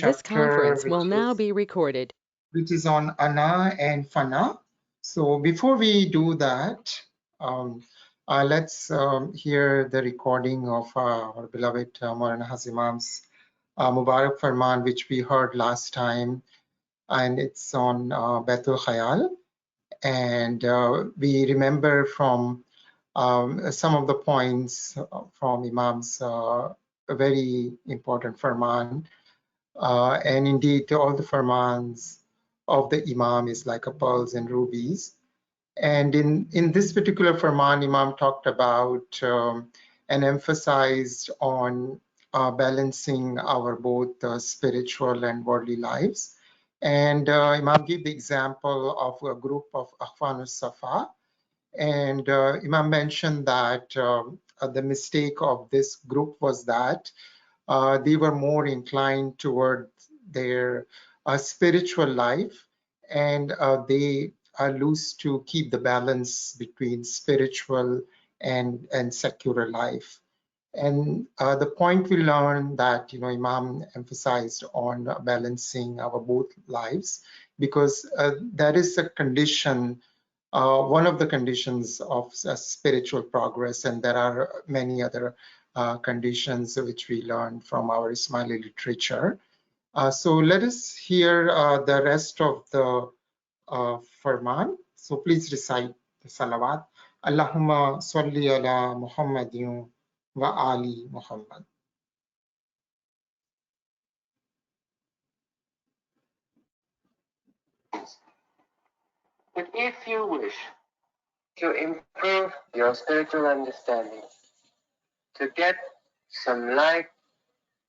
This conference will now be be recorded. Which is on Ana and Fana. So before we do that, let's hear the recording of our beloved Maulana Hazimam's Mubarak Farman, which we heard last time, and it's on Baitul Khayal. And we remember from some of the points from Imam's very important Farman. And indeed, all the Farmans of the Imam is like a pearls and rubies. And in this particular Farman, Imam talked about and emphasized on balancing our both spiritual and worldly lives. And Imam gave the example of a group of Akhwanus Safa. And Imam mentioned that the mistake of this group was that they were more inclined toward their spiritual life, and they are loose to keep the balance between spiritual and secular life. And the point we learned that Imam emphasized on balancing our both lives, because that is a condition, one of the conditions of spiritual progress, and there are many other conditions which we learned from our Ismaili literature. So let us hear the rest of the Farman. So please recite the salawat. Allahumma salli ala Muhammadin wa ali Muhammad. But if you wish to improve your spiritual understanding, to get some light,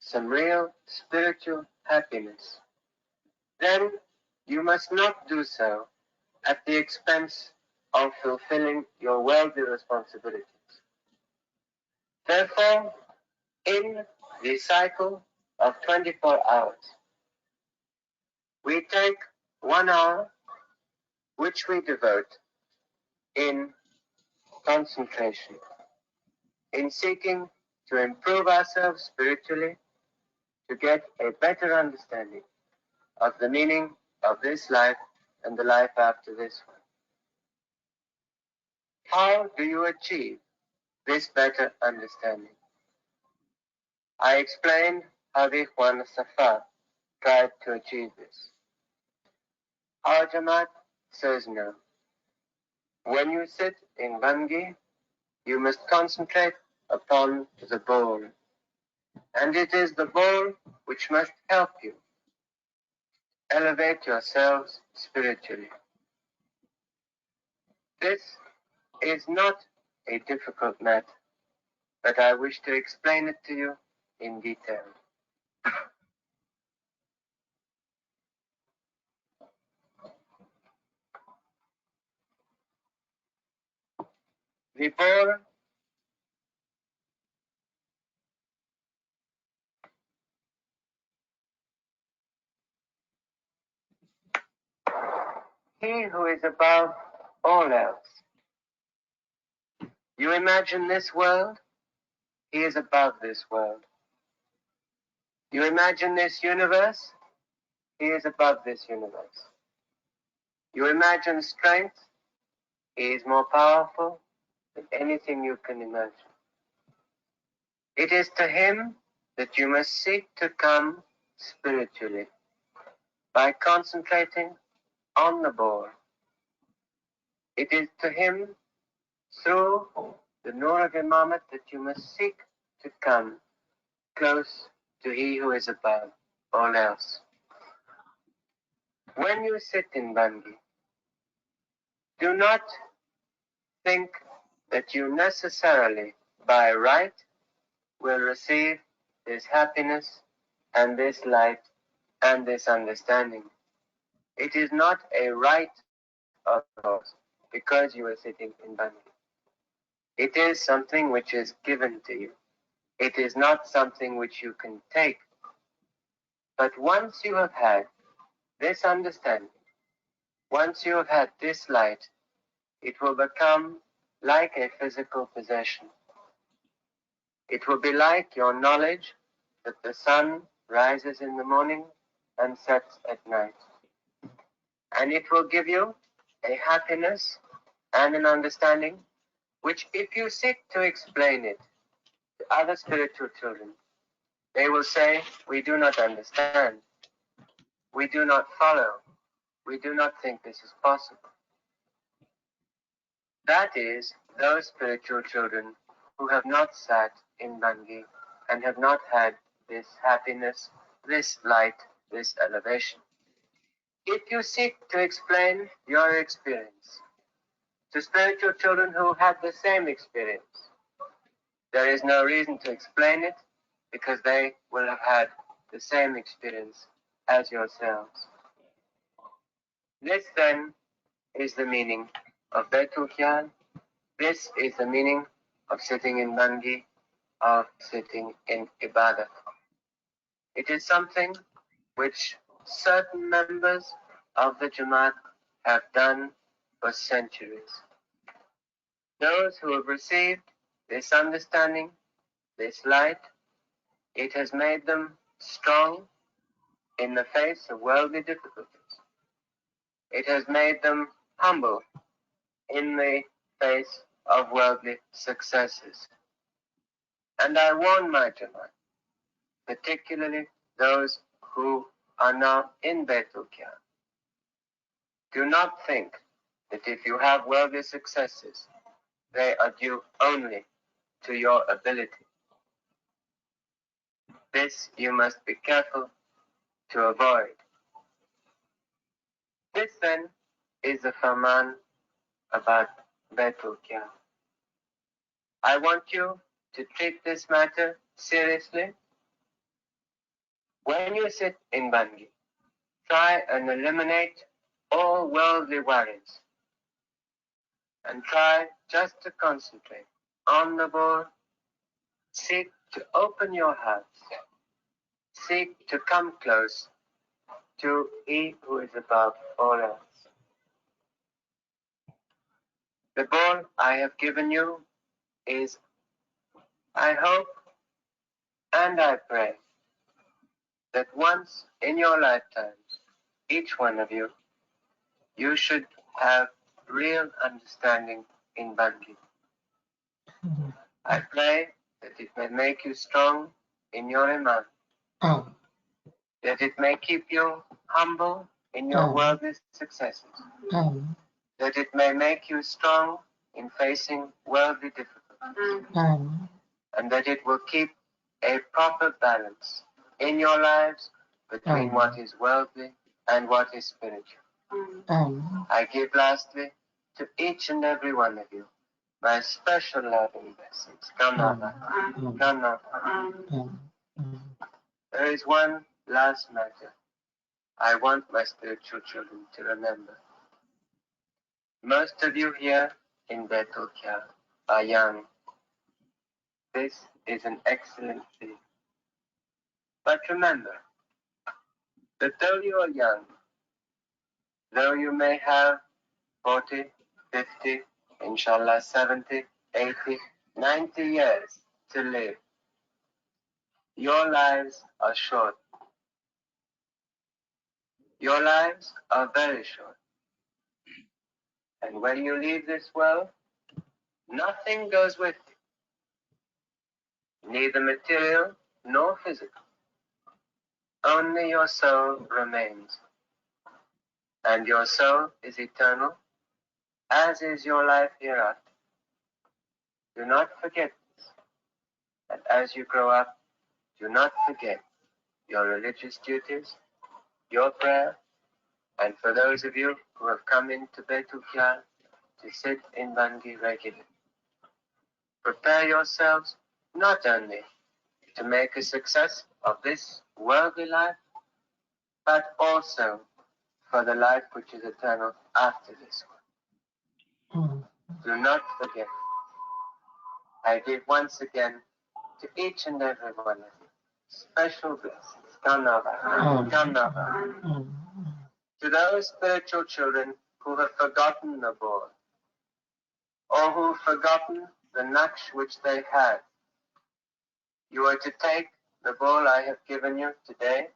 some real spiritual happiness, then you must not do so at the expense of fulfilling your worldly responsibilities. Therefore, in the cycle of 24 hours, we take 1 hour which we devote in concentration, in seeking to improve ourselves spiritually, to get a better understanding of the meaning of this life and the life after this one. How do you achieve this better understanding? I explained how the Ikhwan Safa tried to achieve this. Our Jamaat says no. When you sit in Bangi, you must concentrate upon the bowl. And it is the bowl which must help you elevate yourselves spiritually. This is not a difficult matter, but I wish to explain it to you in detail. The bowl he who is above all else. You imagine this world, he is above this world. You imagine this universe, he is above this universe. You imagine strength, he is more powerful than anything you can imagine. It is to him that you must seek to come spiritually by concentrating on the ball. It is to him through the Nur of Imamat that you must seek to come close to he who is above all else. When you sit in Bangi, do not think that you necessarily, by right, will receive this happiness and this light and this understanding. It is not a right of yours because you are sitting in Bangi. It is something which is given to you. It is not something which you can take. But once you have had this understanding, once you have had this light, it will become like a physical possession. It will be like your knowledge that the sun rises in the morning and sets at night. And it will give you a happiness and an understanding which, if you seek to explain it to other spiritual children, they will say, we do not understand, we do not follow, we do not think this is possible. That is, those spiritual children who have not sat in Bangi and have not had this happiness, this light, this elevation. If you seek to explain your experience to spiritual children who had the same experience, there is no reason to explain it because they will have had the same experience as yourselves. This then is the meaning of Baitul Khyan. This is the meaning of sitting in Bangi, of sitting in Ibadah. It is something which certain members of the Jamaat have done for centuries. Those who have received this understanding, this light, it has made them strong in the face of worldly difficulties. It has made them humble in the face of worldly successes. And I warn my Jamaat, particularly those who are now in Baitul Khyan, do not think that if you have worldly successes, they are due only to your ability. This you must be careful to avoid. This then is the Farman about Baitul Khyan. I want you to treat this matter seriously. When you sit in Bangi, try and eliminate all worldly worries and try just to concentrate on the ball. Seek to open your hearts. Seek to come close to He who is above all else. The ball I have given you is, I hope and I pray that once in your lifetimes, each one of you, you should have real understanding in Bangi. I pray that it may make you strong in your Iman, that it may keep you humble in your worldly successes, that it may make you strong in facing worldly difficulties, and that it will keep a proper balance in your lives between what is worldly and what is spiritual. I give lastly to each and every one of you my special love and blessings. Come. There is one last matter I want my spiritual children to remember. Most of you here in Baitul Khyan are young. This is an excellent thing. But remember that though you are young, though you may have 40, 50, inshallah 70, 80, 90 years to live, your lives are short. Your lives are very short. And when you leave this world, nothing goes with you, neither material nor physical. Only your soul remains. And your soul is eternal, as is your life hereafter. Do not forget this. And as you grow up, do not forget your religious duties, your prayer, and for those of you who have come into Baitul Khyan to sit in Bangi regularly, prepare yourselves not only to make a success of this worldly life, but also for the life which is eternal after this one. Do not forget. I give once again to each and every one of you special blessings. Kanava. To those spiritual children who have forgotten the ball, or who have forgotten the naqsh which they had, you are to take the ball I have given you today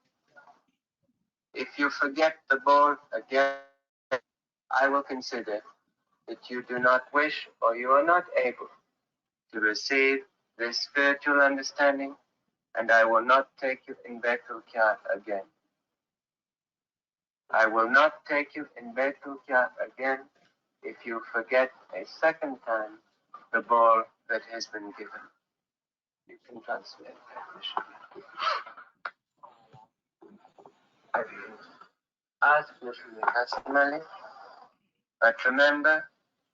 If you forget the ball again, I will consider that you do not wish or you are not able to receive this spiritual understanding, and I will not take you in Baitul Kiyat again. I will not take you in Baitul Kiyat again if you forget a second time the ball that has been given. You can translate that. Ask Muslim, but remember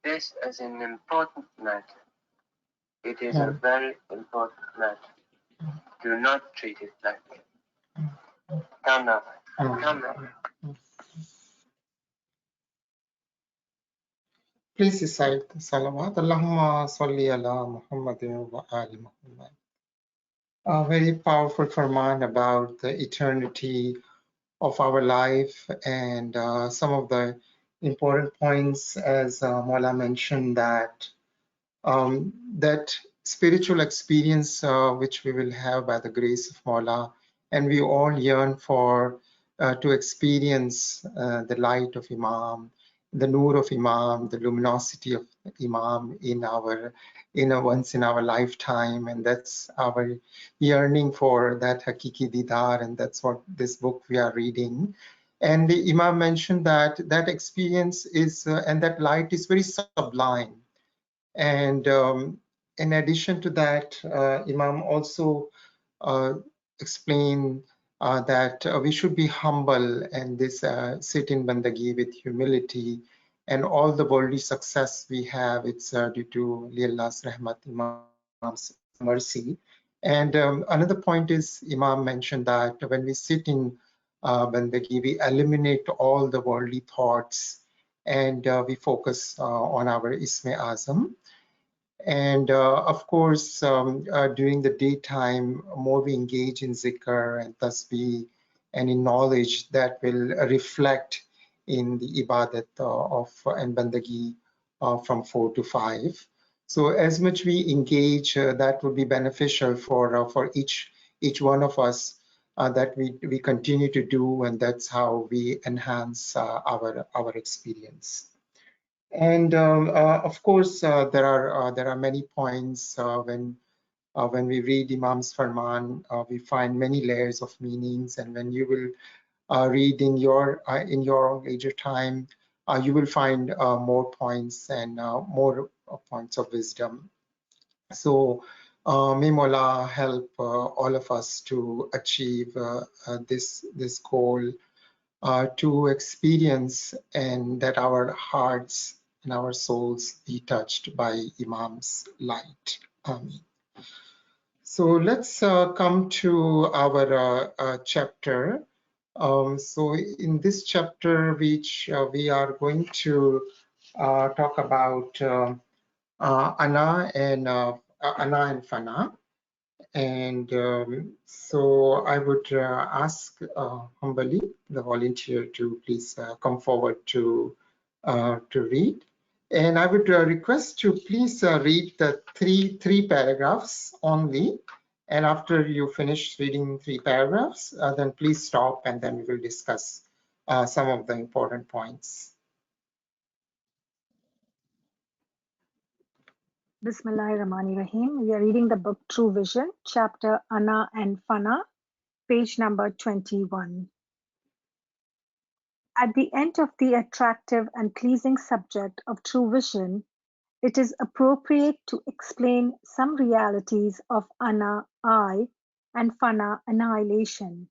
this is an important matter. It is a very important matter. Do not treat it lightly. Come now. Come now. Please recite the salawat. Allahumma salli ala Muhammadin wa ali Muhammad. A very powerful farman about the eternity of our life and some of the important points, as Mola mentioned, that spiritual experience which we will have by the grace of Mola, and we all yearn for to experience the light of Imam, the nur of Imam, the luminosity of Imam in a once in our lifetime, and that's our yearning for that Haqiqi didar, and that's what this book we are reading. And the Imam mentioned that that experience is and that light is very sublime. And in addition to that, Imam also uh, explained that we should be humble and this sit in bandagi with humility, and all the worldly success we have, it's due to Allah's rahmat, Imam's mercy. And another point is Imam mentioned that when we sit in bandagi, we eliminate all the worldly thoughts, and we focus on our Isme Azam. And of course, during the daytime, more we engage in zikr and tasbih and in knowledge that will reflect in the ibadat of and bandagi from 4 to 5. So as much we engage, that would be beneficial for each one of us, that we continue to do, and that's how we enhance our experience. And of course, there are many points when we read Imam's Farman, we find many layers of meanings. And when you will read in your own leisure time, you will find more points and more points of wisdom. So may Mola help all of us to achieve this goal, to experience, and that our hearts and our souls be touched by Imam's light. So let's come to our chapter. So in this chapter, which we are going to talk about Ana and Fana. And so I would ask humbly the volunteer to please come forward to read. And I would request to please read the three paragraphs only. And after you finish reading 3 paragraphs, then please stop, and then we will discuss some of the important points. Bismillahirrahmanirrahim. We are reading the book True Vision, chapter Ana and Fana, page number 21. At the end of the attractive and pleasing subject of true vision, it is appropriate to explain some realities of Ana, I, and Fana, annihilation.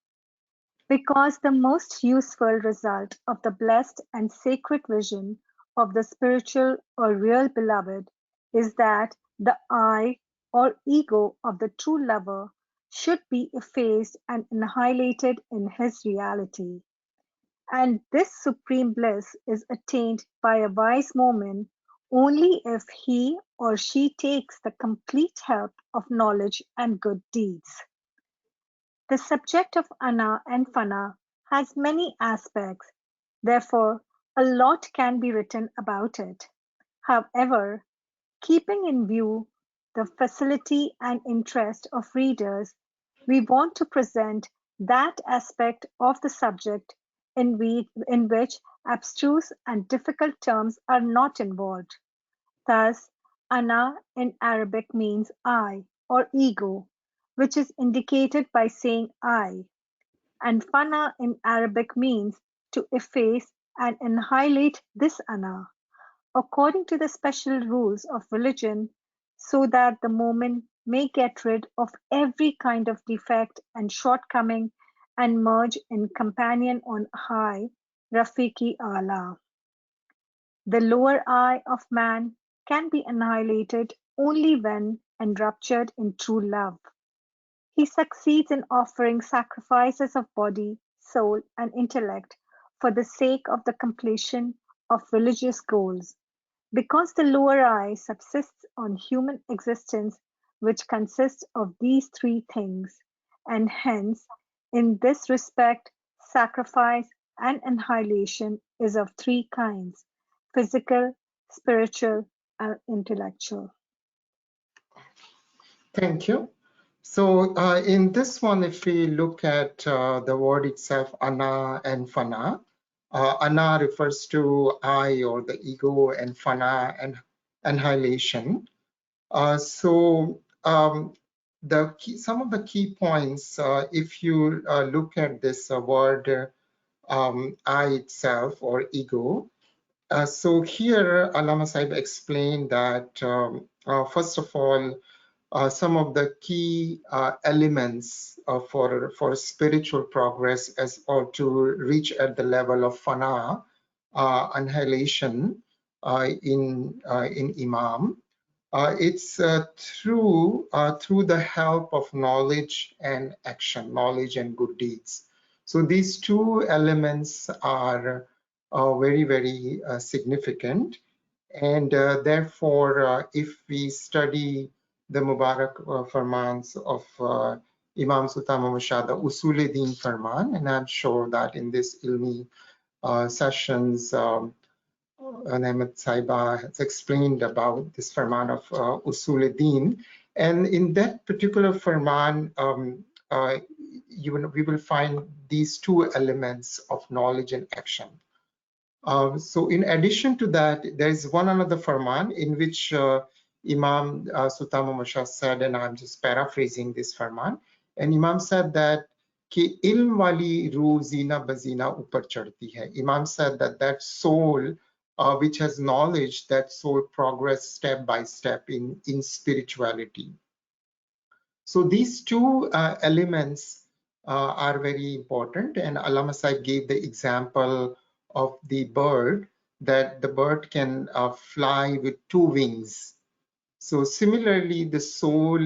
Because the most useful result of the blessed and sacred vision of the spiritual or real beloved is that the I or ego of the true lover should be effaced and annihilated in his reality. And this supreme bliss is attained by a wise Momin only if he or she takes the complete help of knowledge and good deeds. The subject of Ana and Fana has many aspects, therefore a lot can be written about it. However, keeping in view the facility and interest of readers, we want to present that aspect of the subject in which abstruse and difficult terms are not involved. Thus, ana in Arabic means I or ego, which is indicated by saying I, and fana in Arabic means to efface and annihilate this ana, according to the special rules of religion, so that the Momin may get rid of every kind of defect and shortcoming and merge in companion on high, Rafiqi Allah. The lower I of man can be annihilated only when enraptured in true love. He succeeds in offering sacrifices of body, soul, and intellect for the sake of the completion of religious goals, because the lower I subsists on human existence, which consists of these three things, and hence, in this respect, sacrifice and annihilation is of three kinds: physical, spiritual, and intellectual. Thank you. So in this one, if we look at the word itself, ana and fana, ana refers to I or the ego, and fana and annihilation. Some of the key points, if you look at this word I itself or ego, so here Allama Sahib explained that first of all, some of the key elements for spiritual progress as or to reach at the level of fana, annihilation in Imam. It's through the help of knowledge and action, knowledge and good deeds. So these two elements are very significant, and therefore, if we study the Mubarak Farmans of Imam Sultan Muhammad Shah, the Usul-e-Din Farman, and I'm sure that in this ilmi sessions, Ahmed Saiba has explained about this Farman of Usul-e-Din, and in that particular Farman, we will find these two elements of knowledge and action. So in addition to that, there is one another farman in which Imam Sultan Muhammad Shah said, and I'm just paraphrasing this farman, and Imam said that कि ilm wali ru zina bazina upar chadti hai. Imam said that that soul which has knowledge, that soul progress step by step in spirituality. So these two elements are very important, and Allama Sahib gave the example of the bird, that the bird can fly with two wings. So similarly, the soul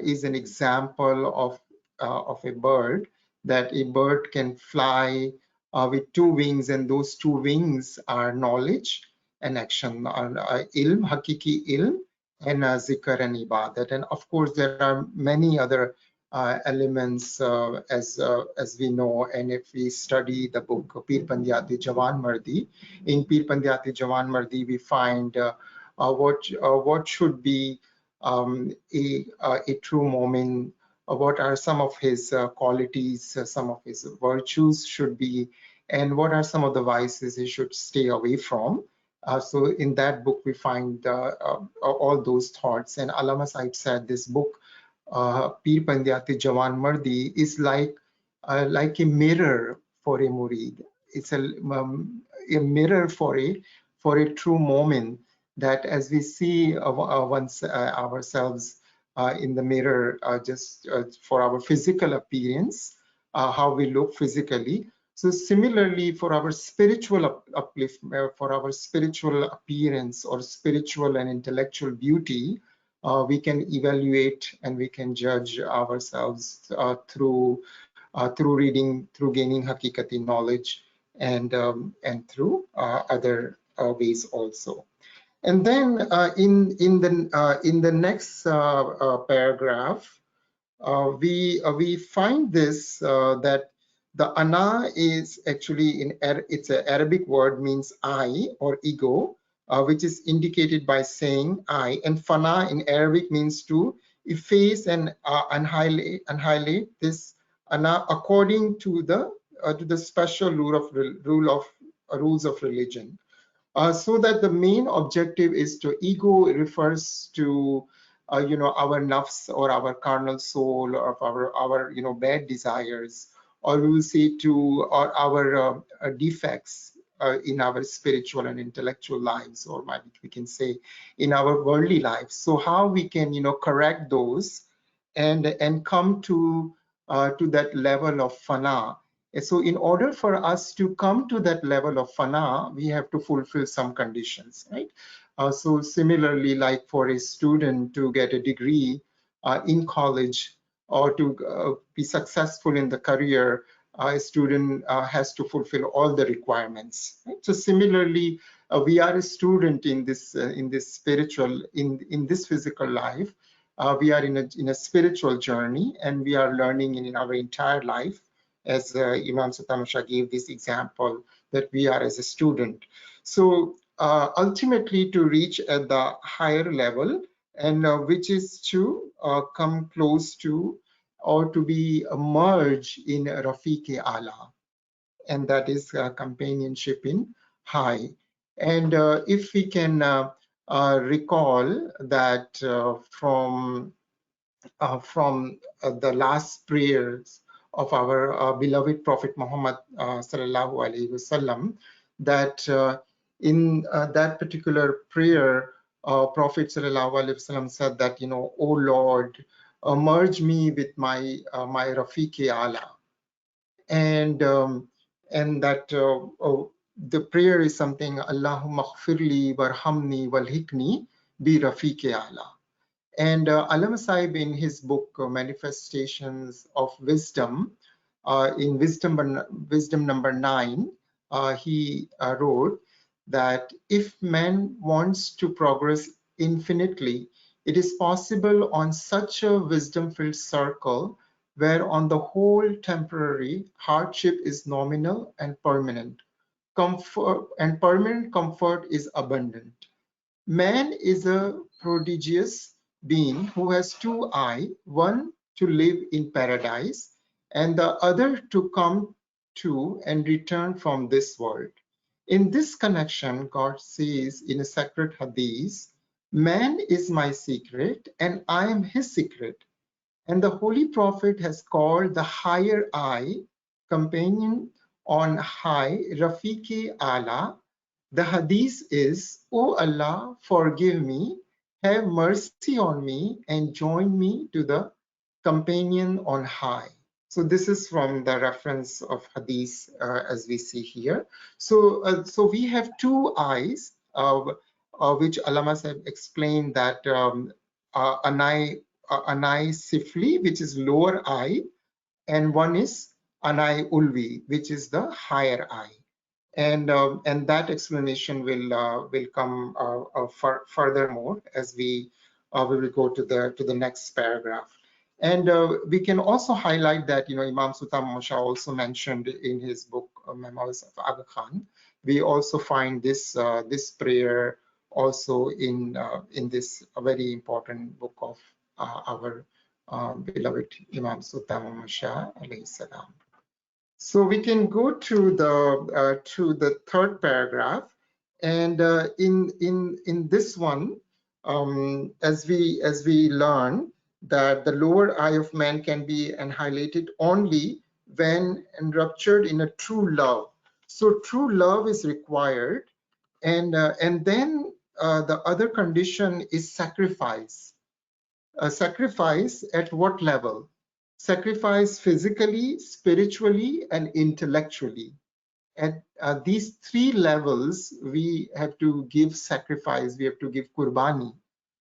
is an example of a bird, that a bird can fly with two wings, and those two wings are knowledge and action, ilm, Haqiqi ilm, and zikr and ibadat. And of course, there are many other elements as we know, and if we study the book Pir Pandyati Jawan Mardi, in Pir Pandyati Jawan Mardi we find what should be a true Momin, what are some of his qualities, some of his virtues should be, and what are some of the vices he should stay away from. So in that book we find all those thoughts, and Allama Sahib said this book, Pir Pandyati Jawan Mardi, is like a mirror for a murid. It's a mirror for a true Momin, that as we see ourselves in the mirror, just for our physical appearance, how we look physically. So similarly, for our spiritual upliftment, for our spiritual appearance or spiritual and intellectual beauty, we can evaluate and we can judge ourselves through reading, through gaining Haqiqati knowledge, and through other ways also. And then in the next paragraph, we find this that the ana is actually it's an Arabic word, means I or ego, which is indicated by saying I, and fana in Arabic means to efface and annihilate this ana according to the special rules of religion. So that the main objective is to ego refers to our nafs or our carnal soul or our bad desires, or we will say to our defects in our spiritual and intellectual lives, or maybe we can say in our worldly lives. So how we can correct those and come to that level of fana. So in order for us to come to that level of fana, we have to fulfill some conditions, right? So similarly, like for a student to get a degree in college or to be successful in the career, a student has to fulfill all the requirements, right? So similarly, we are a student in this spiritual, in this physical life. We are in a spiritual journey, and we are learning in our entire life, as Imam Sutamusha gave this example, that we are as a student. So ultimately to reach at the higher level, and which is to come close to or to be merged in Rafiqi Ala, and that is companionship in high. And if we can recall that from the last prayers of our beloved Prophet Muhammad sallallahu alaihi wasallam, that in that particular prayer, Prophet sallallahu alaihi wasallam said that, "O Lord, merge me with my Rafiqi Ala," and that the prayer is something, "Allahumma khfirli warhamni walhikni bi Rafiqi Ala." And Allama Sahib, in his book Manifestations of Wisdom, in wisdom number 9, he wrote that if man wants to progress infinitely, it is possible on such a wisdom-filled circle where on the whole temporary hardship is nominal and permanent comfort is abundant. Man is a prodigious being who has two eyes, one to live in paradise and the other to come to and return from this world. In this connection, God says in a sacred hadith, "Man is my secret and I am his secret." And the Holy Prophet has called the higher I, companion on high, Rafiqi Ala. The hadith is, "O Allah, forgive me, have mercy on me, and join me to the companion on high." So this is from the reference of hadith as we see here. So we have two eyes, which Allama Sahib explained that anai sifli, which is lower eye, and one is anai ulvi, which is the higher eye. And that explanation will come furthermore as we will go to the next paragraph. And we can also highlight that Imam Sultan Mosha also mentioned in his book Memoirs of Aga Khan. We also find this this prayer also in this very important book of our beloved Imam Sultan Mosha alayhi salam. So we can go to the third paragraph, and in this one, as we learn that the lower eye of man can be annihilated only when enraptured in a true love. So true love is required, and then the other condition is sacrifice. Sacrifice at what level? Sacrifice physically, spiritually, and intellectually. At these three levels, we have to give sacrifice, we have to give kurbani.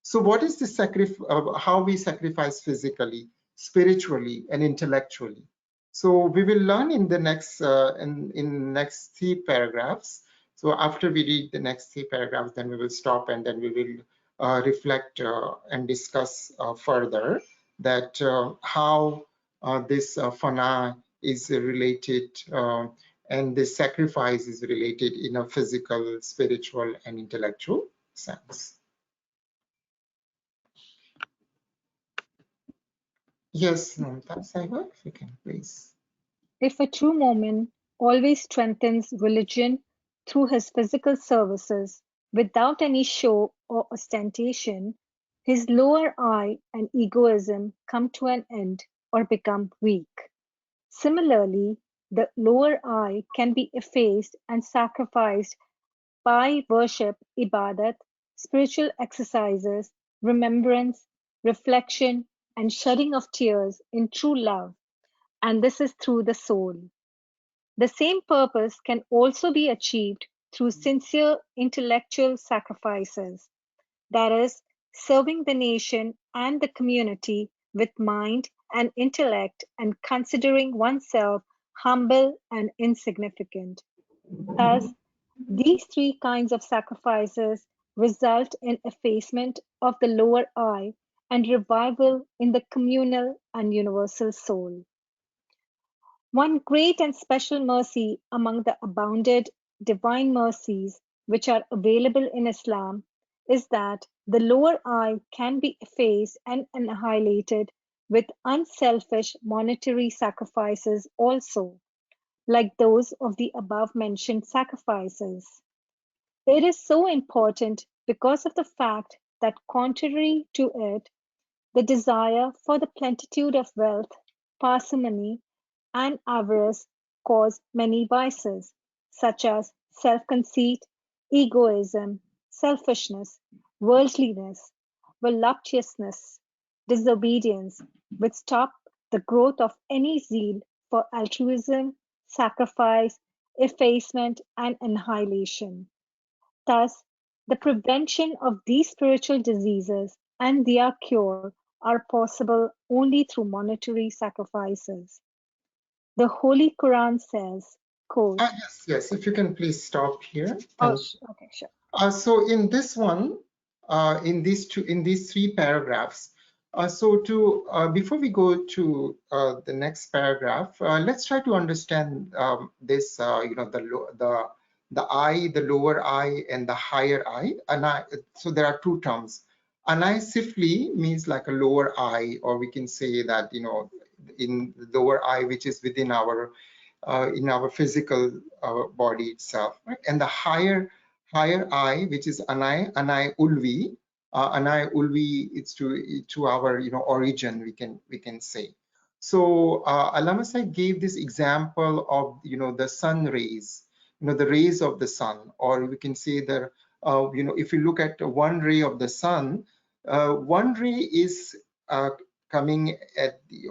So what is the sacrifice, how we sacrifice physically, spiritually, and intellectually? So we will learn in the next, in next 3 paragraphs. So after we read the next 3 paragraphs, then we will stop and then we will reflect and discuss further that how this fana is related and this sacrifice is related in a physical, spiritual, and intellectual sense. Yes, Namita Saiba, if you can please. If a true Momin always strengthens religion through his physical services without any show or ostentation, his lower I and egoism come to an end or become weak. Similarly, the lower I can be effaced and sacrificed by worship, ibadat, spiritual exercises, remembrance, reflection, and shedding of tears in true love, and this is through the soul. The same purpose can also be achieved through sincere intellectual sacrifices, that is, serving the nation and the community with mind and intellect and considering oneself humble and insignificant. Thus, these three kinds of sacrifices result in effacement of the lower I and revival in the communal and universal soul. One great and special mercy among the abounded divine mercies which are available in Islam is that the lower I can be effaced and annihilated with unselfish monetary sacrifices also, like those of the above mentioned sacrifices. It is so important because of the fact that contrary to it, the desire for the plenitude of wealth, parsimony, and avarice cause many vices, such as self-conceit, egoism, selfishness, worldliness, voluptuousness, disobedience, which stop the growth of any zeal for altruism, sacrifice, effacement, and annihilation. Thus, the prevention of these spiritual diseases and their cure are possible only through monetary sacrifices. The Holy Quran says, quote, Yes, yes. If you can please stop here. oh, Thank you. okay, sure. So in this one, in these three paragraphs, before we go to the next paragraph, let's try to understand this. The I, the lower I, and the higher I. So there are two terms. Anai sifli means like a lower I, or we can say that in the lower I, which is within our in our physical body itself, right? And the higher I, which is anai ulvi, anai ulvi, it's to our origin, we can say. So Allama Said gave this example of the sun rays, the rays of the sun, or we can say that if you look at one ray of the sun, one ray is coming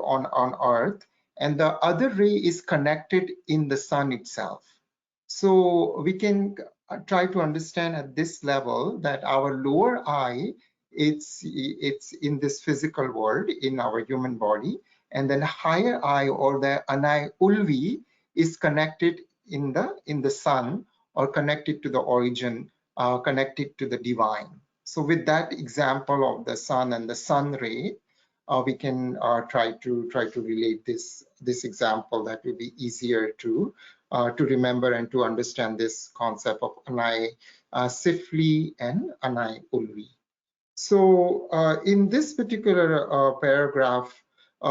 on Earth, and the other ray is connected in the sun itself. So we can try to understand at this level that our lower I, it's in this physical world, in our human body, and then higher I, or the anai ulvi, is connected in the sun, or connected to the origin, connected to the divine. So with that example of the sun and the sun ray, we can try to relate this example. That will be easier to remember and to understand this concept of anai sifli and anai ulvi. So in this particular paragraph,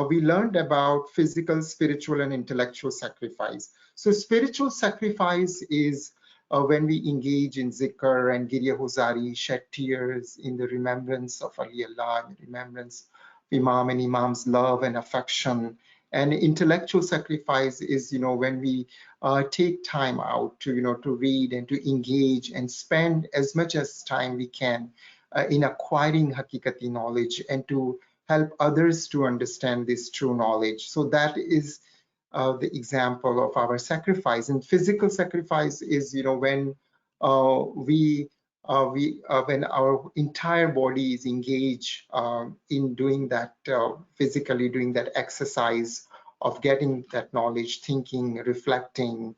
we learned about physical, spiritual, and intellectual sacrifice. So spiritual sacrifice is when we engage in zikr and Girya Huzari, shed tears in the remembrance of Ali Allah, in the remembrance of Imam and Imam's love and affection. And intellectual sacrifice is, when we take time out to read and to engage and spend as much as time we can in acquiring Haqiqati knowledge and to help others to understand this true knowledge. So that is the example of our sacrifice. And physical sacrifice is, when when our entire body is engaged in doing that, physically doing that exercise of getting that knowledge, thinking, reflecting,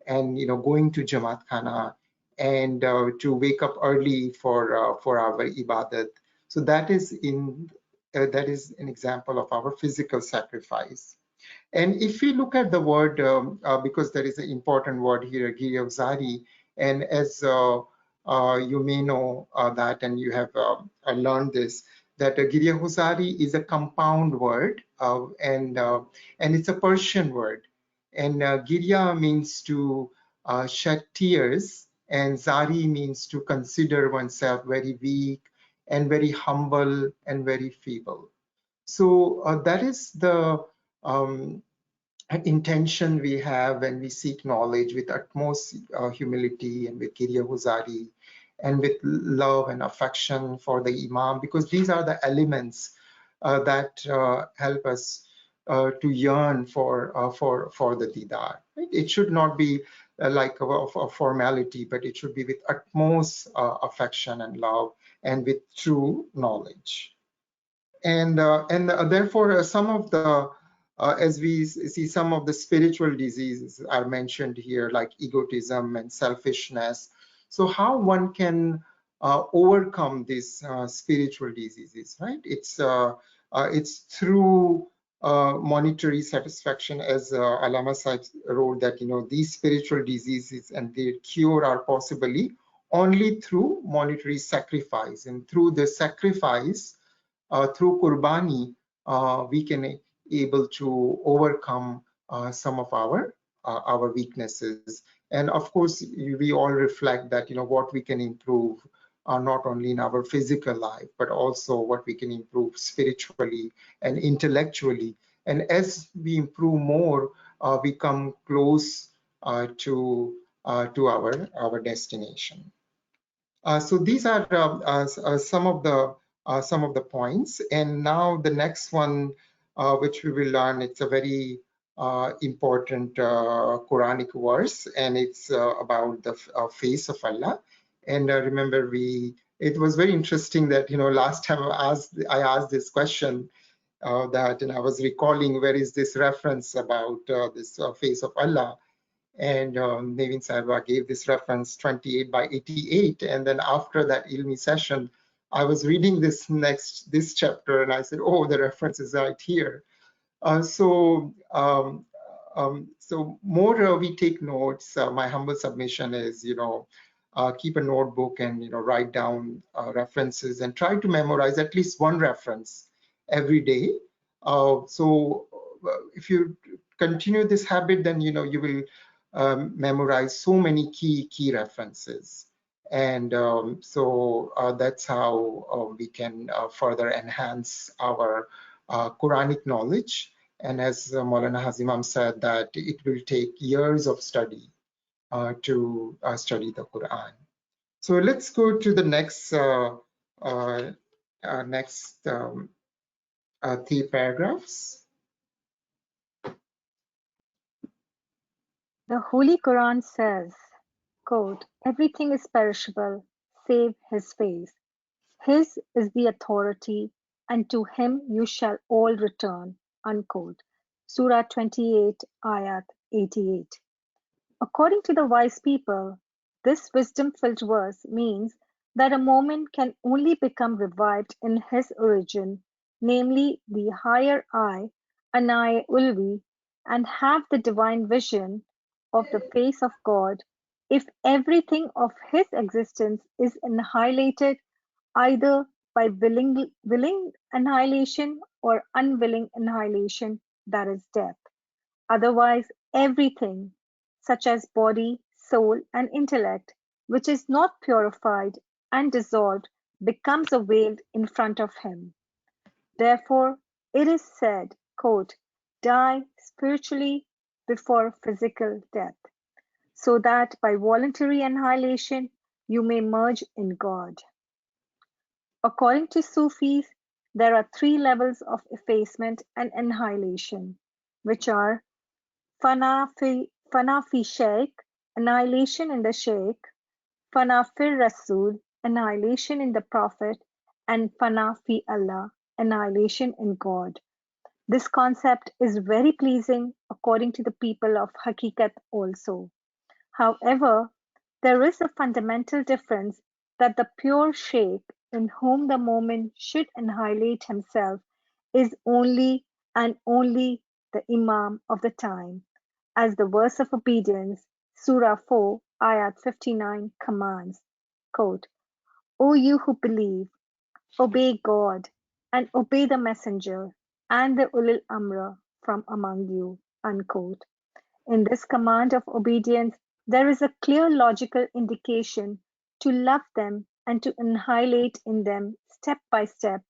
and going to Jamaat Khana, and to wake up early for our ibadat. So that is an example of our physical sacrifice. And if we look at the word, because there is an important word here, Giyavzari, and as you may know that, and you have learned this, that Girya Huzari is a compound word, and it's a Persian word. And girya means to shed tears, and zari means to consider oneself very weak and very humble and very feeble. So that is the intention we have when we seek knowledge, with utmost humility and with Kirya Huzari and with love and affection for the Imam, because these are the elements that help us to yearn for the didar. Right? It should not be like a formality, but it should be with utmost affection and love and with true knowledge. And therefore some of the as we see, some of the spiritual diseases are mentioned here, like egotism and selfishness. So how one can overcome these spiritual diseases, right? It's through monetary satisfaction, as Allama Sahib wrote that, you know, these spiritual diseases and their cure are possibly only through monetary sacrifice, and through the sacrifice through Qurbani, we can able to overcome some of our weaknesses. And of course, we all reflect that, you know, what we can improve not only in our physical life, but also what we can improve spiritually and intellectually. And as we improve more, we come close to our destination. So these are some of the points. And now the next one, which we will learn, it's a very important Quranic verse, and it's about the face of Allah. And remember, it was very interesting that, you know, last time I asked this question, and I was recalling where is this reference about this face of Allah. And Naveen Sahib gave this reference 28 by 88. And then after that Ilmi session, I was reading this chapter, and I said, oh, the reference is right here. So more we take notes. My humble submission is, you know, keep a notebook and, you know, write down references and try to memorize at least one reference every day. So if you continue this habit, then, you know, you will memorize so many key references. And that's how we can further enhance our Quranic knowledge. And as Maulana Hazimam said, that it will take years of study to study the Quran. So let's go to the next three paragraphs. The Holy Quran says, quote, everything is perishable save his face. His is the authority, and to him you shall all return. Unquote. Surah 28, Ayat 88. According to the wise people, this wisdom-filled verse means that a moment can only become revived in his origin, namely the higher I, Anai Ulvi, and have the divine vision of the face of God, if everything of his existence is annihilated either by willing annihilation or unwilling annihilation, that is death. Otherwise, everything, such as body, soul, and intellect, which is not purified and dissolved, becomes a veil in front of him. Therefore, it is said, quote, die spiritually before physical death, so that by voluntary annihilation you may merge in God. According to Sufis, there are three levels of effacement and annihilation, which are Fana fi Shaykh, annihilation in the Shaykh; Fana fir Rasul, annihilation in the Prophet; and Fana fi Allah, annihilation in God. This concept is very pleasing according to the people of Haqiqat also. However, there is a fundamental difference that the pure Shaykh, in whom the Momin should annihilate himself, is only and only the Imam of the time, as the verse of obedience, Surah 4, Ayat 59 commands, quote, O you who believe, obey God and obey the Messenger and the Ulil Amra from among you, unquote. In this command of obedience, there is a clear logical indication to love them and to annihilate in them step by step,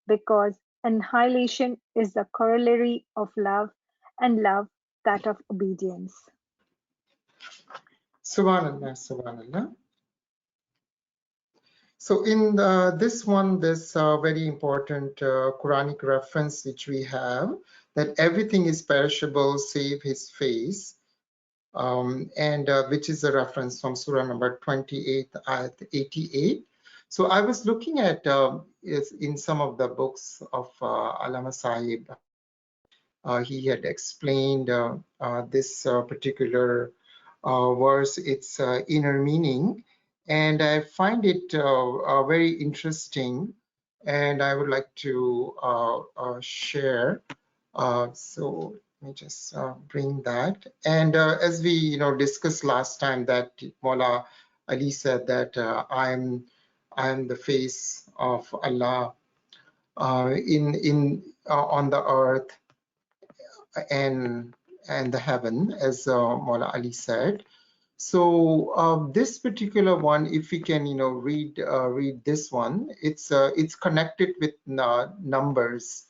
because annihilation is the corollary of love, and love that of obedience. Subhanallah, Subhanallah. So in this one, this very important Quranic reference which we have, that everything is perishable save his face, and which is a reference from Surah number 28, ayat 88. So I was looking at in some of the books of Allama Sahib, he had explained this particular verse, its inner meaning, and I find it very interesting, and I would like to share. So let me just bring that. And as we discussed last time, that Maula Ali said that I'm the face of Allah on the earth and the heaven, as Maula Ali said. So this particular one, if we can read this one, it's connected with numbers,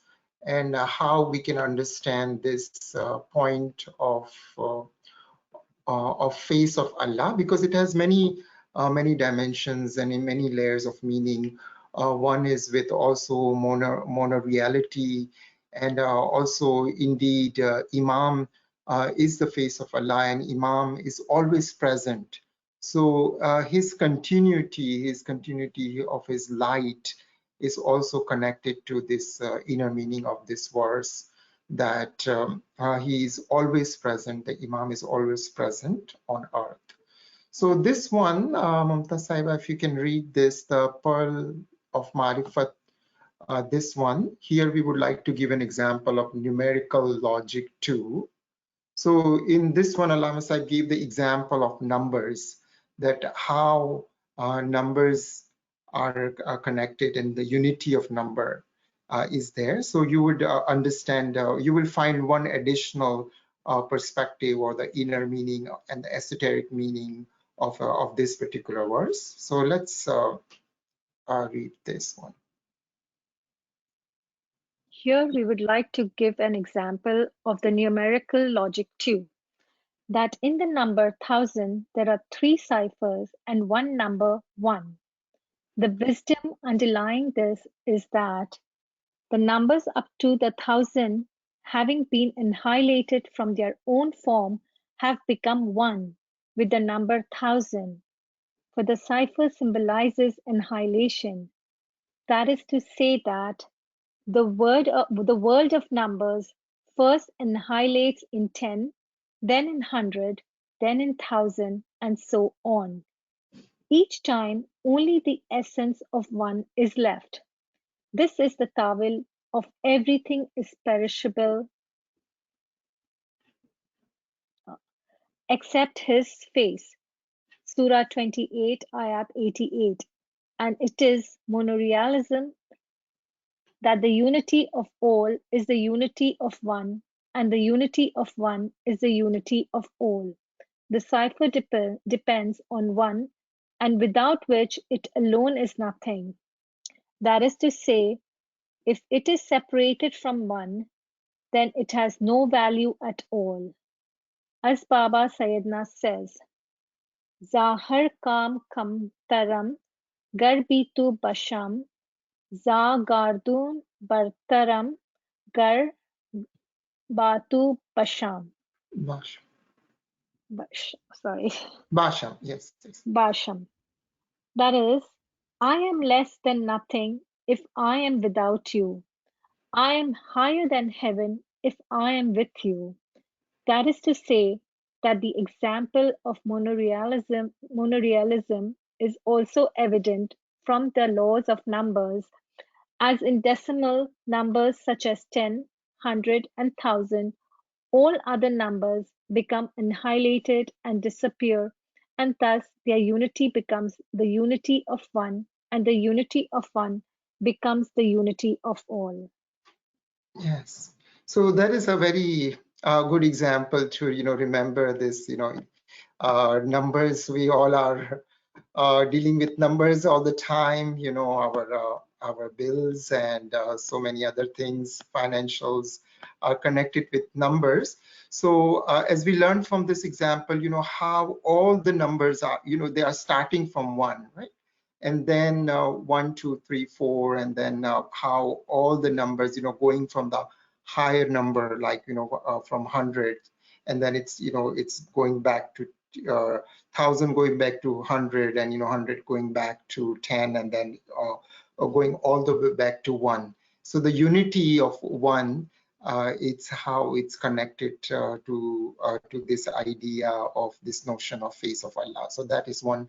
and how we can understand this point of face of Allah, because it has many dimensions and in many layers of meaning. One is with also mono reality, and also indeed Imam is the face of Allah, and Imam is always present. So his continuity of his light is also connected to this inner meaning of this verse, that he is always present, the Imam is always present on earth. So this one, Mumtaz Sahiba, if you can read this, the Pearl of Marifat, this one, here we would like to give an example of numerical logic 2. So in this one, Allama Sahib gave the example of numbers, that how numbers are connected, and the unity of number is there. So you would understand, you will find one additional perspective, or the inner meaning and the esoteric meaning of this particular verse. So let's read this one. Here we would like to give an example of the numerical logic 2, that in the number 1000 there are 3 ciphers and one number 1. The wisdom underlying this is that the numbers up to the 1000, having been annihilated from their own form, have become one with the number 1000, for the cipher symbolizes annihilation. That is to say that the world of numbers first annihilates in 10, then in 100, then in 1000, and so on. Each time only the essence of one is left. This is the tawil of everything is perishable except his face. Surah 28, Ayat 88. And it is monorealism that the unity of all is the unity of one, and the unity of one is the unity of all. The cipher depends on one, and without which it alone is nothing. That is to say, if it is separated from one, then it has no value at all. As Baba Sayyidina says, Zahar kam kam taram, garbitu basham, za gardun bartaram, gar batu basham. Basham, yes. Basham. That is, I am less than nothing if I am without you. I am higher than heaven if I am with you. That is to say that the example of monorealism is also evident from the laws of numbers, as in decimal numbers such as 10, 100, and 1000, all other numbers become annihilated and disappear, and thus their unity becomes the unity of one, and the unity of one becomes the unity of all. Yes. So that is a very a good example to remember this. Numbers, we all are dealing with numbers all the time. Our bills and so many other things, financials, are connected with numbers. So as we learned from this example, how all the numbers are, they are starting from 1, right? And then 1, 2, 3, 4, and then how all the numbers, going from the higher number, like from 100, and then it's going back to 1,000, going back to 100, and 100 going back to 10, and then going all the way back to 1. So the unity of 1, it's how it's connected to this idea of this notion of face of Allah. So that is one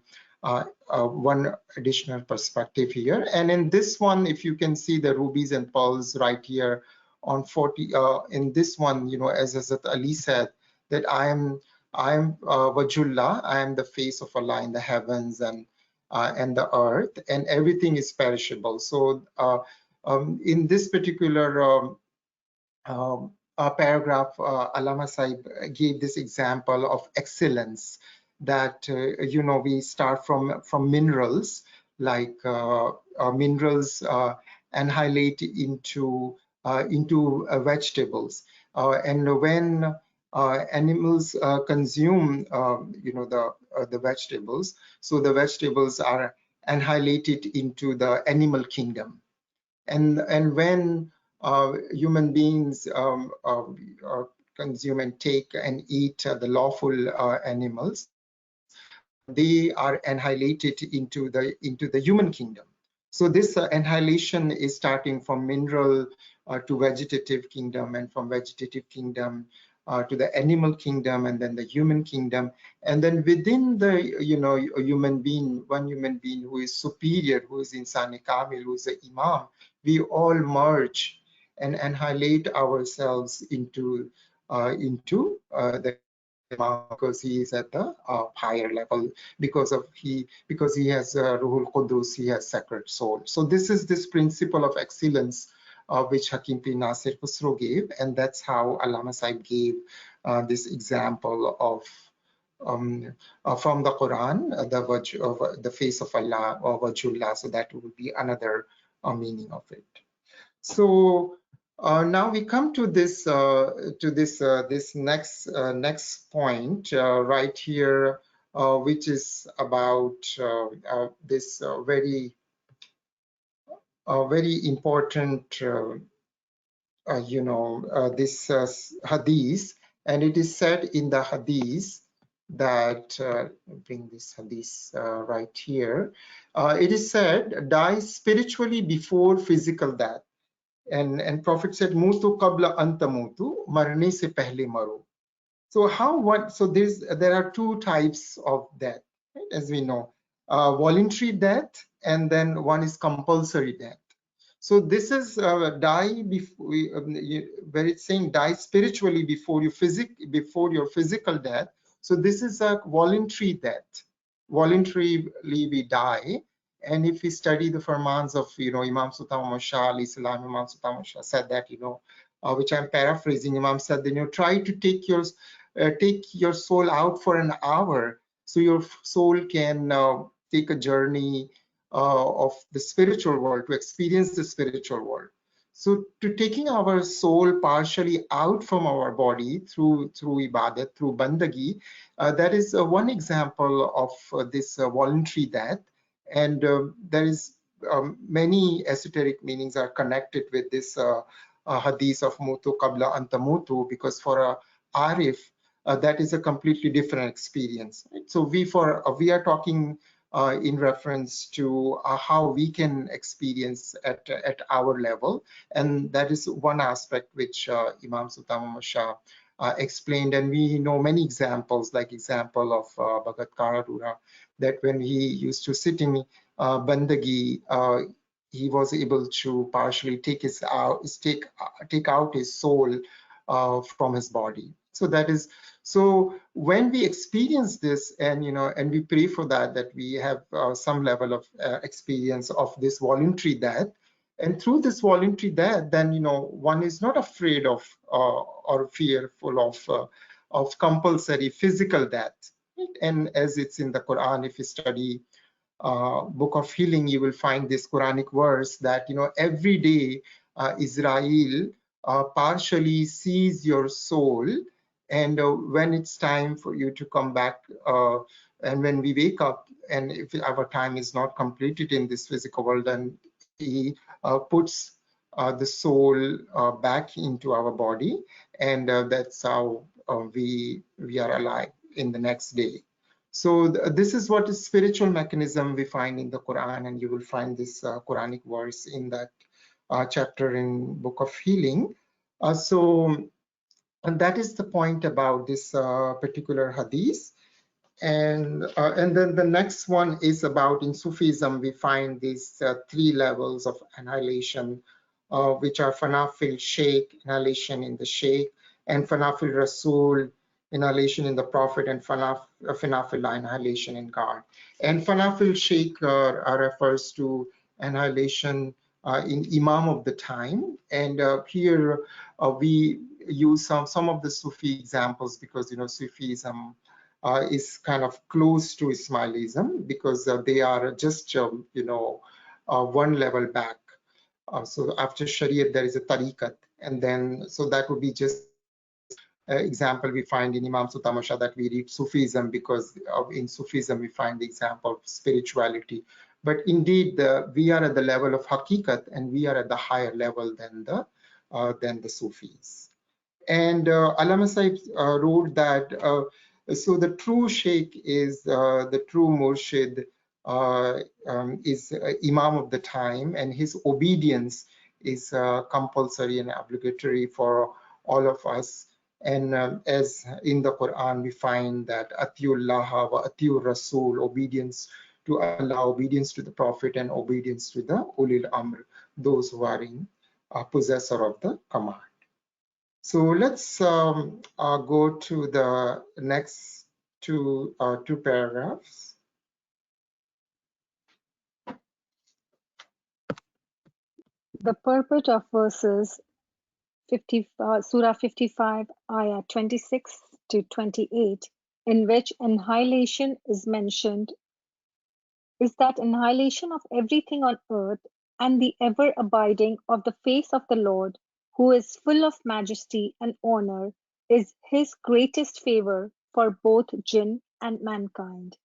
additional perspective here. And in this one, if you can see the rubies and pearls right here on 40, in this one, as Hazrat Ali said, that I am Wajullah, I am the face of Allah in the heavens and the earth, and everything is perishable. So in this particular paragraph, Allama Sahib gave this example of excellence, that we start from minerals, like minerals annihilate into vegetables, and when animals consume the vegetables, so the vegetables are annihilated into the animal kingdom. And when human beings consume and take and eat the lawful animals, they are annihilated into the human kingdom. So this annihilation is starting from mineral to vegetative kingdom, and from vegetative kingdom to the animal kingdom, and then the human kingdom. And then within the human being, one human being who is superior, who is Insani Kamil, who is the Imam, we all merge and annihilate ourselves into the Imam, because he is at the higher level, because he has Ruhul Qudus, he has sacred soul. So this is this principle of excellence which Hakim P. Nasir Khusro gave, and that's how Allama Sahib gave this example of from the Quran, the face of Allah, or Wajullah. So that would be another meaning of it. So now we come to this this next point right here, which is about this very important this hadith, and it is said in the hadith that bring this hadith right here. It is said, die spiritually before physical death. And Prophet said, "Mutu qabla an tamutu, marne se pehle maro." So there are two types of death, right? As we know, voluntary death, and then one is compulsory death. So this is die before, where it's saying die spiritually before your physical death. So this is a voluntary death. Voluntarily we die. And if we study the firmans of Imam Sultan Muhammad Shah alayhi salam, Imam Sultan Muhammad Shah said that which I'm paraphrasing, Imam said that try to take your soul out for an hour, so your soul can take a journey of the spiritual world, to experience the spiritual world. So to taking our soul partially out from our body through ibadat, through bandagi, that is one example of this voluntary death. And there is many esoteric meanings are connected with this hadith of mutu qabla an tamutu, because for a arif, that is a completely different experience. Right? So we are talking in reference to how we can experience at our level, and that is one aspect which Imam Sultan Muhammad Shah explained. And we know many examples, like example of Bhagat Karadura, that when he used to sit in bandagi, he was able to partially take out his soul from his body. So that is, so when we experience this, and and we pray for that we have some level of experience of this voluntary death, And through this voluntary death, then one is not afraid of or fearful of compulsory physical death. And as it's in the Quran, if you study Book of Healing, you will find this Quranic verse that every day Israel partially sees your soul, and when it's time for you to come back, and when we wake up, and if our time is not completed in this physical world, then he puts the soul back into our body, and that's how we are alive in the next day. So this is what is spiritual mechanism we find in the Quran, and you will find this Quranic verse in that chapter in Book of Healing. And that is the point about this particular hadith. And then the next one is about, in Sufism, we find these three levels of annihilation, which are Fanafil Sheikh, annihilation in the Sheikh, and Fanafil Rasul, annihilation in the Prophet, and Fanafil annihilation in God. And Fanafil Sheikh refers to annihilation in Imam of the time. And here we use some of the Sufi examples, because Sufism is kind of close to Ismailism, because they are just one level back. So after Shariat there is a tariqat, and then so that would be just this example we find in Imam Sutamasha, that we read Sufism because in Sufism we find the example of spirituality. But indeed we are at the level of Haqiqat, and we are at the higher level than the Sufis. And Allama Sahib wrote that so the true Sheikh is the true Murshid, is Imam of the time, and his obedience is compulsory and obligatory for all of us. And as in the Quran, we find that Atiullah wa Atiur Rasul, obedience to Allah, obedience to the Prophet, and obedience to the Ulil Amr, those who are in possessor of the command. So let's go to the next two paragraphs. The purport of verses 50, Surah 55, Ayah 26 to 28, in which annihilation is mentioned, is that annihilation of everything on earth and the ever abiding of the face of the Lord, who is full of majesty and honor, is his greatest favor for both jinn and mankind.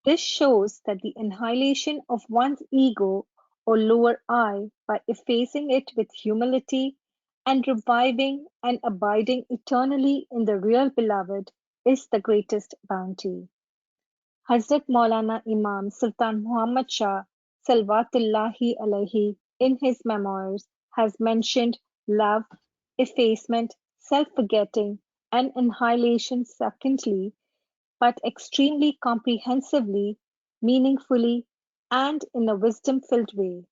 This shows that the annihilation of one's ego or lower I by effacing it with humility and reviving and abiding eternally in the real beloved is the greatest bounty. Hazrat Maulana Imam Sultan Muhammad Shah Salawatullahi alayhi in his memoirs has mentioned love, effacement, self-forgetting, and annihilation succinctly, but extremely comprehensively, meaningfully, and in a wisdom-filled way.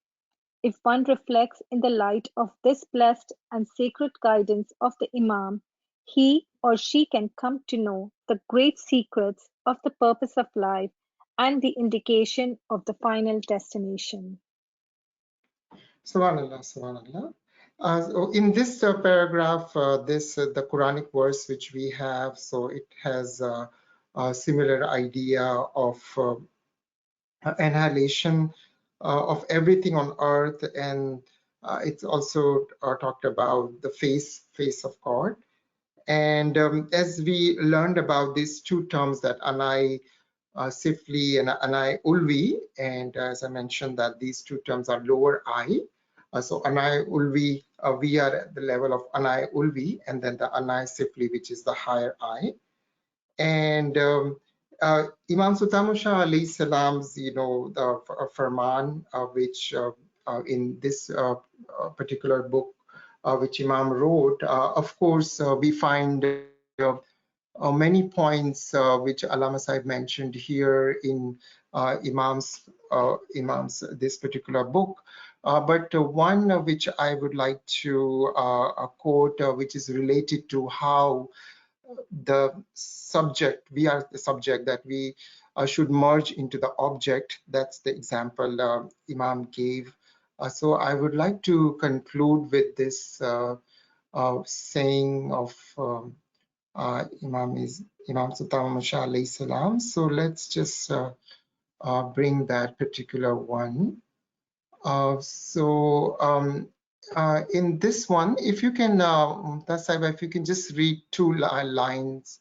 If one reflects in the light of this blessed and sacred guidance of the Imam, he or she can come to know the great secrets of the purpose of life and the indication of the final destination. Subhanallah, Subhanallah. So in this paragraph, the Quranic verse which we have, so it has a similar idea of annihilation of everything on earth, and it's also talked about the face of God. And as we learned about these two terms, that anai sifli and anai ulvi, and as I mentioned that these two terms are lower I. So anai ulvi, we are at the level of anai ulvi, and then the anai sifli, which is the higher I. And Imam Sutamusha alayhi salam's, the Farman, which in this particular book, which Imam wrote, of course, we find many points which Allama Sahib mentioned here in Imam's this particular book. But one which I would like to quote, which is related to how the subject, we are the subject, that we should merge into the object. That's the example Imam gave So I would like to conclude with this saying of Imam Sultan Masha alayhi salam. So let's just bring that particular one. In this one, if you can, Mumtaz Sahib, if you can just read two lines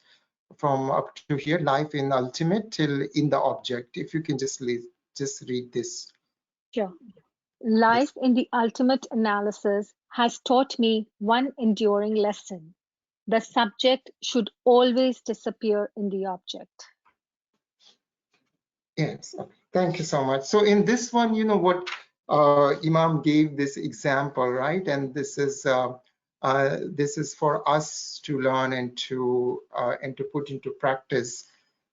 from up to here, life in ultimate till in the object. If you can just read this. Sure. Yes. Life in the ultimate analysis has taught me one enduring lesson. The subject should always disappear in the object. Yes, okay. Thank you so much. So in this one, you know what Imam gave this example, right? And this is for us to learn and to put into practice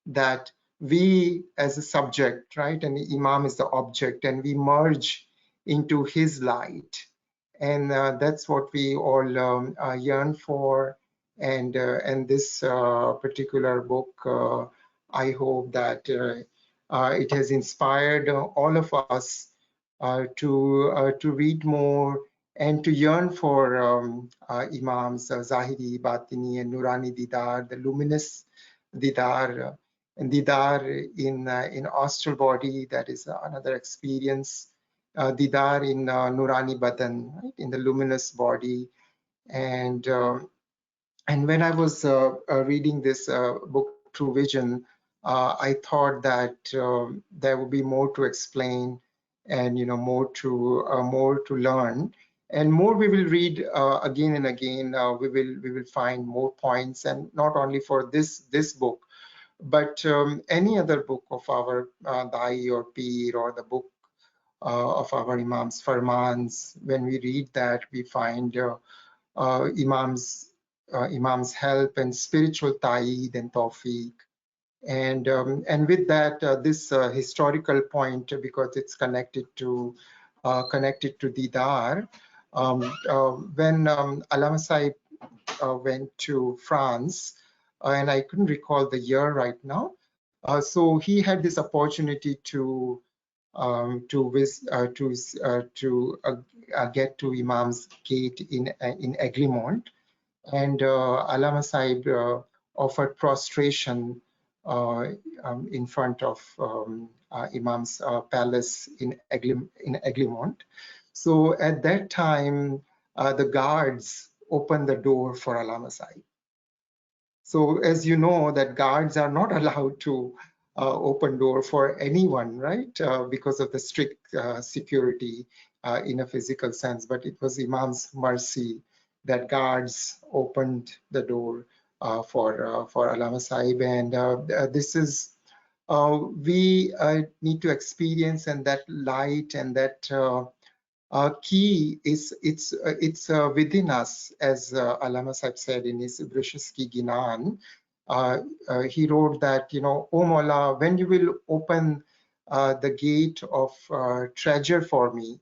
that we as a subject, right, and the Imam is the object, and we merge into his light, and that's what we all yearn for. And this particular book, I hope that. It has inspired all of us to read more and to yearn for Imams Zahiri, Batini, and Nurani Didar, the luminous Didar, and Didar in astral body. That is another experience. Didar in Nurani Batan, right, in the luminous body, and when I was reading this book True Vision, I thought that there would be more to explain, and more to learn, and more we will read again and again. We will find more points, and not only for this book, but any other book of our Dai or Peer, or the book of our Imams Farmans. When we read that, we find Imam's help and spiritual ta'id and tawfiq. And with that, this historical point, because it's connected to Didar, when Allama Sahib went to France, and I couldn't recall the year right now. So he had this opportunity to get to Imam's gate in Eglimont, and Allama Sahib offered prostration in front of Imam's palace in Eglimont. So at that time, the guards opened the door for Allama Sahib. So as you know, that guards are not allowed to open door for anyone, right? Because of the strict security in a physical sense. But it was Imam's mercy that guards opened the door for Allama Sahib, and this is we need to experience, and that light and that key is it's within us, as Allama Sahib said in his British Ki Ginan. He wrote that, O Mawla, when you will open the gate of treasure for me,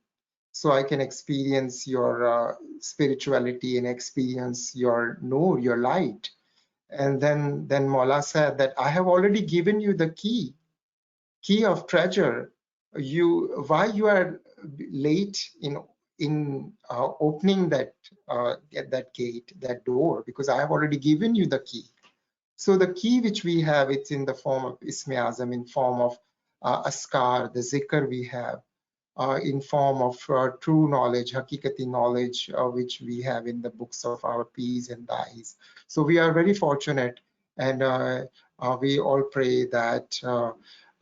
so I can experience your spirituality and experience your nur, your light. And then Mawla said that I have already given you the key of treasure. Why you are late in opening that gate, that door? Because I have already given you the key. So the key which we have, it's in the form of Ismi Azam, in form of askar, the zikr we have, in form of true knowledge, Haqiqati knowledge, which we have in the books of our P's and Dais. So we are very fortunate, and we all pray that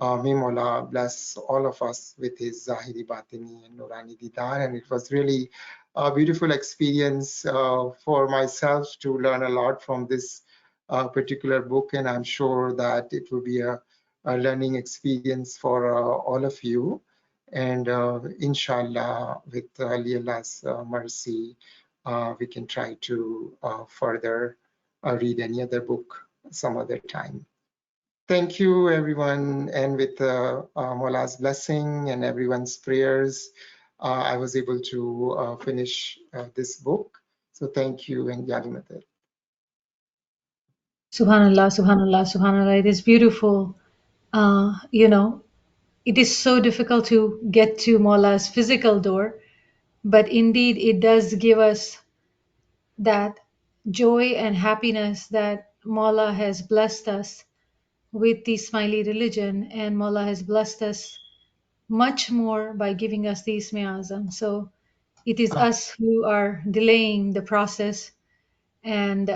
may Mola bless all of us with his Zahiri Batini and Nurani Didar. And it was really a beautiful experience for myself to learn a lot from this particular book, and I'm sure that it will be a learning experience for all of you. And inshallah, with Ali Allah's mercy, we can try to further read any other book some other time. Thank you, everyone. And with Mola's blessing and everyone's prayers, I was able to finish this book. So thank you, and Yadi Matar. Subhanallah, subhanallah, subhanallah. It is beautiful. You know, it is so difficult to get to Maula's physical door, but indeed it does give us that joy and happiness that Mawla has blessed us with the smiley religion, and Mawla has blessed us much more by giving us the Isme Azam. So it is us who are delaying the process. And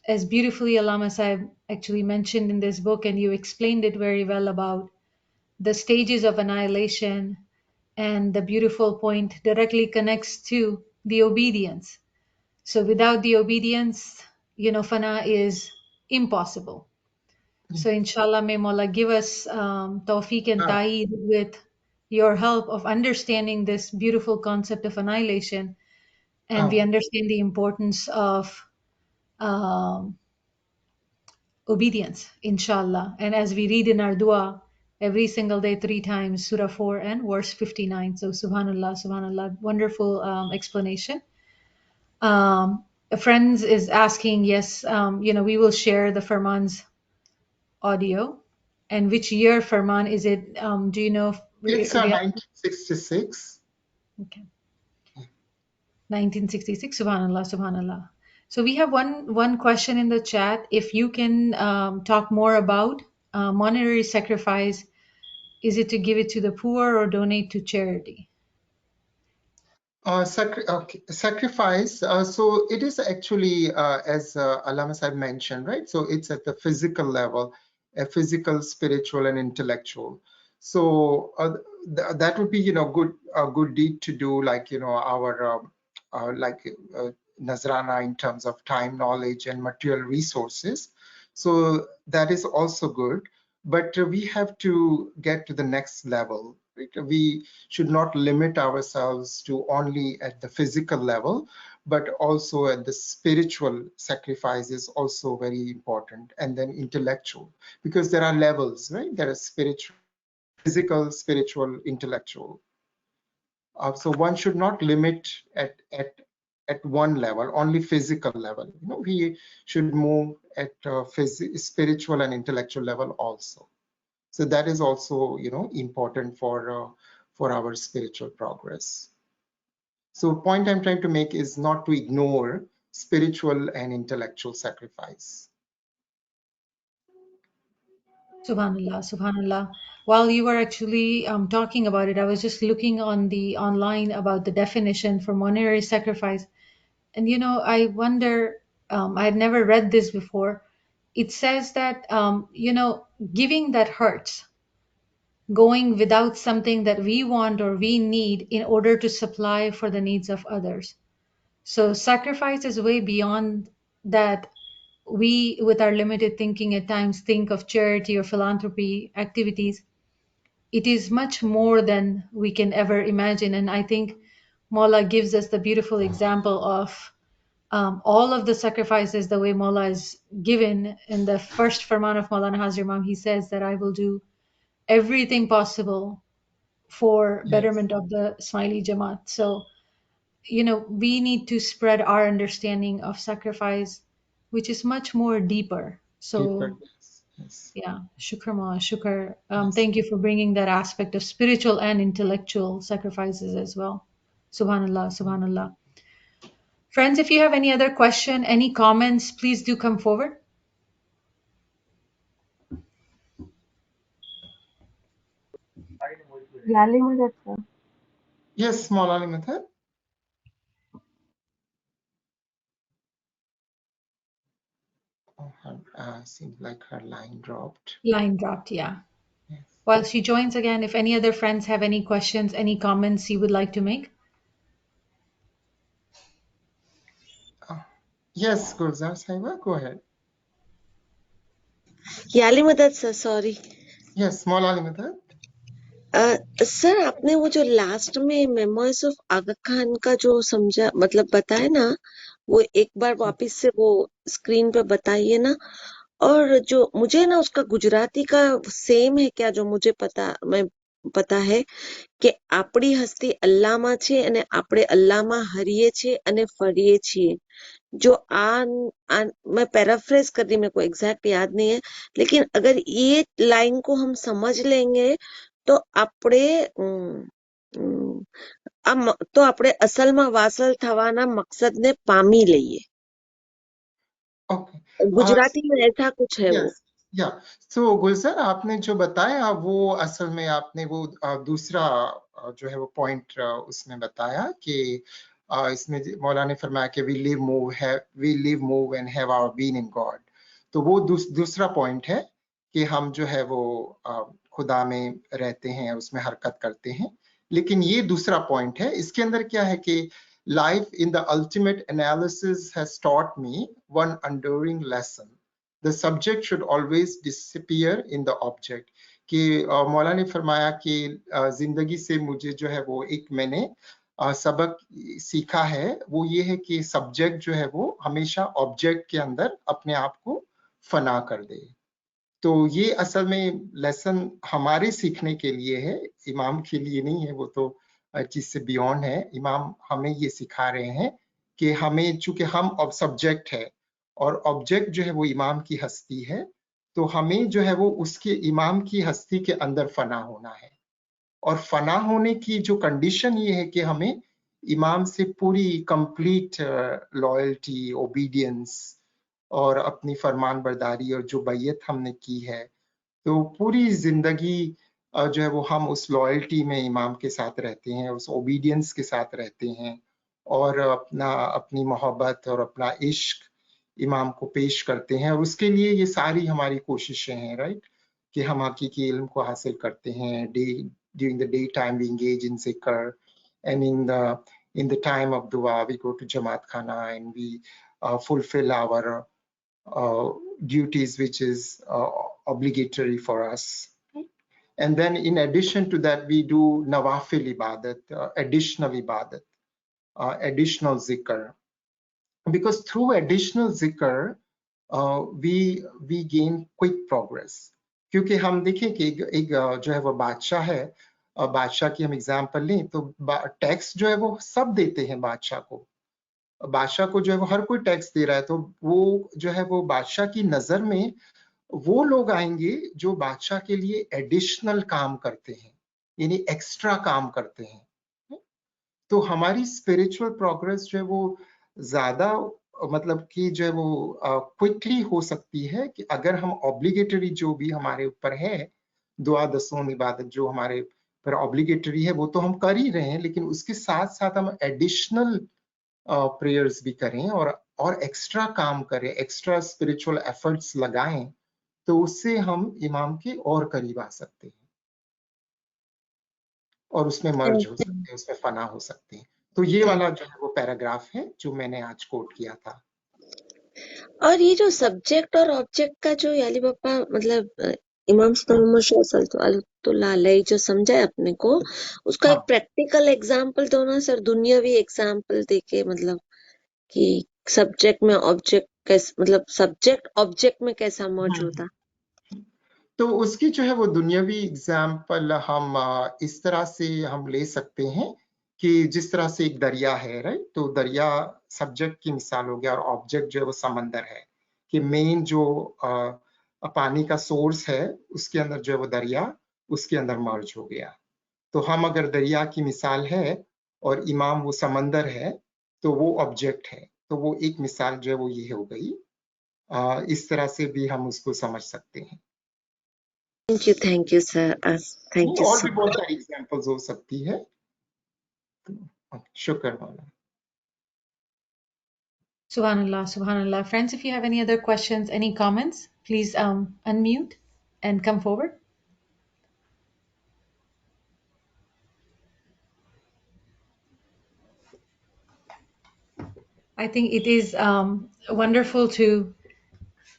as beautifully Allama Sahib actually mentioned in this book, and you explained it very well about the stages of annihilation, and the beautiful point directly connects to the obedience. So without the obedience, fana is impossible. So inshallah, may Mawla give us tawfiq and ta'eed with your help of understanding this beautiful concept of annihilation, and we understand the importance of um, obedience, inshallah. And as we read in our dua every single day 3 times, Surah 4 and verse 59. So subhanallah, subhanallah, wonderful explanation. A friend is asking, yes, we will share the Farman's audio. And which year Farman is it? Do you know? It's Riyaz? 1966. Okay. 1966. Subhanallah, subhanallah. So we have one question in the chat. If you can talk more about monetary sacrifice, is it to give it to the poor or donate to charity? Sacrifice. So it is actually, as Allama Sahib mentioned, right? So it's at the physical level, a physical, spiritual, and intellectual. So that would be, a good deed to do, like, our Nazrana in terms of time, knowledge, and material resources. So that is also good. But we have to get to the next level. Right? We should not limit ourselves to only at the physical level, but also at the spiritual sacrifice is also very important, and then intellectual, because there are levels, right? There are spiritual, physical, spiritual, intellectual. So one should not limit at one level, only physical level. We should move at spiritual and intellectual level also. So that is also, important for our spiritual progress. So point I'm trying to make is not to ignore spiritual and intellectual sacrifice. Subhanallah, subhanallah. While you were actually talking about it, I was just looking on the online about the definition for monetary sacrifice. And I wonder, I had never read this before. It says that, giving that hurts, going without something that we want or we need in order to supply for the needs of others. So sacrifice is way beyond that. We, with our limited thinking, at times think of charity or philanthropy activities. It is much more than we can ever imagine. And I think Mola gives us the beautiful example of all of the sacrifices, the way Mola is given in the first Farman of Maulana Hazir Imam. He says that I will do everything possible for betterment of the Smiley Jamaat. So, we need to spread our understanding of sacrifice, which is much more deeper. Deeper, So, yes. yeah, shukr ma, shukr. Yes. Thank you for bringing that aspect of spiritual and intellectual sacrifices as well. Subhanallah, subhanallah. Friends, if you have any other question, any comments, please do come forward. Yali Madad sir. Yes, Maulana Madad. Seems like her line dropped. Line dropped, yeah. Yes. While she joins again, if any other friends have any questions, any comments you would like to make. Yes, Gulzar Saiba, go ahead. याली मदद sir sorry Yes, Maulana Madad. Sir आपने वो जो last में memoirs of आगा खान का जो समझा मतलब बताया ना वो एक बार वापस से वो स्क्रीन पे बताइए ना और जो मुझे ना उसका गुजराती का सेम है क्या जो मुझे पता है કે આપણી હસ્તી અલ્લાહમાં છે અને આપણે અલ્લાહમાં હરીએ છીએ અને ફરીએ છીએ जो मैं पैराफ्रेज कर रही मेरे को एग्जैक्ट याद नहीं है लेकिन अगर ये लाइन को हम समझ लेंगे तो આપણે તો આપણે અસલમાં વાસલ થવાના મકસદને પામી લઈએ. ओके गुजराती में ऐसा कुछ है वो. यस या सो गुलजार आपने जो बताया वो असल में आपने वो दूसरा जो है वो पॉइंट उसमें बताया कि इसमें मौला ने फरमाया कि we live move and have our being in God. तो वो दूसरा पॉइंट है कि हम जो है वो खुदा में रहते हैं, उसमें हरकत करते हैं. लेकिन ये दूसरा पॉइंट है. इसके अंदर क्या है कि life in the ultimate analysis has taught me one enduring lesson. The subject should always disappear in the object. कि मौला ने फरमाया कि जिंदगी से मुझे जो है वो एक मैंने सबक सीखा है, वो ये है कि सब्जेक्ट जो है वो हमेशा ऑब्जेक्ट के अंदर अपने आप को फना कर दे. तो ये असल में लेसन हमारे सीखने के लिए है, इमाम के लिए नहीं है. वो तो चीज से बियॉन्ड है. इमाम हमें ये सिखा रहे हैं कि हमें, चूंकि हम अब सब्जेक्ट है और ऑब्जेक्ट जो है वो इमाम की हस्ती है, तो हमें जो है वो उसके इमाम की हस्ती के अंदर फना होना है. और फना होने की जो कंडीशन ये है कि हमें इमाम से पूरी कंप्लीट लॉयल्टी, ओबीडियंस और अपनी फरमान बरदारी और जो बैयत हमने की है, तो पूरी जिंदगी जो है वो हम उस लॉयल्टी में इमाम के साथ रहते हैं, उस ओबीडियंस के साथ रहते हैं और अपनी मोहब्बत और अपना इश्क इमाम को पेश करते हैं. और उसके लिए ये सारी हमारी कोशिशें हैं, राइट, कि हम हकीकी इल्म को हासिल करते हैं. During the daytime we engage in zikr, and in the time of dua we go to Jamaat Khana and we fulfill our duties which is obligatory for us. And then in addition to that we do nawafil ibadat, additional zikr, because through additional zikr we gain quick progress. क्योंकि हम देखें कि एक जो है वो बादशाह है, बादशाह की हम एग्जांपल लें तो टैक्स जो है वो सब देते हैं बादशाह को. बादशाह को जो है वो हर कोई टैक्स दे रहा है, तो वो जो है वो बादशाह की नजर में वो लोग आएंगे जो बादशाह के लिए एडिशनल काम करते हैं, यानी एक्स्ट्रा काम करते हैं. तो हमारी स्पिरिचुअल प्रोग्रेस जो है वो ज्यादा मतलब कि जो है वो क्विकली हो सकती है कि अगर हम ऑब्लिगेटरी जो भी हमारे ऊपर है, दुआ दसून इबादत जो हमारे पर ऑब्लिगेटरी है वो तो हम कर ही रहे हैं, लेकिन उसके साथ साथ हम एडिशनल प्रेयर्स भी करें और एक्स्ट्रा काम करें, एक्स्ट्रा स्पिरिचुअल एफर्ट्स लगाएं, तो उससे हम इमाम के और करीब आ सकते हैं और उसमें मर्ज हो सकते हैं, उसमें फना हो सकते हैं. तो ये वाला जो है वो पैराग्राफ है जो मैंने आज कोट किया था. और ये जो सब्जेक्ट और ऑब्जेक्ट का जो याली बापा मतलब इमाम सल्लल्लाहु जो समझाए अपने को, उसका एक प्रैक्टिकल एग्जांपल दो ना सर, दुनियावी एग्जांपल देके, मतलब कि सब्जेक्ट में ऑब्जेक्ट कैसे, मतलब सब्जेक्ट ऑब्जेक्ट में कैसा मौजूद है. तो उसकी जो है वो दुनियावी एग्जाम्पल हम इस तरह से हम ले सकते हैं कि जिस तरह से एक दरिया है, राइट, तो दरिया सब्जेक्ट की मिसाल हो गया और ऑब्जेक्ट जो है वो समंदर है, कि मेन जो पानी का सोर्स है उसके अंदर जो है वो दरिया उसके अंदर मर्ज हो गया. तो हम अगर दरिया की मिसाल है और इमाम वो समंदर है तो वो ऑब्जेक्ट है, तो वो एक मिसाल जो है वो ये हो गई. इस तरह से भी हम उसको समझ सकते हैं. Thank you sir, thank you और सर. भी बहुत सारी एग्जांपल्स हो सकती है. शुक्र मौला. Subhanallah, Subhanallah. Friends, if you have any other questions, any comments, please unmute and come forward. I think it is wonderful to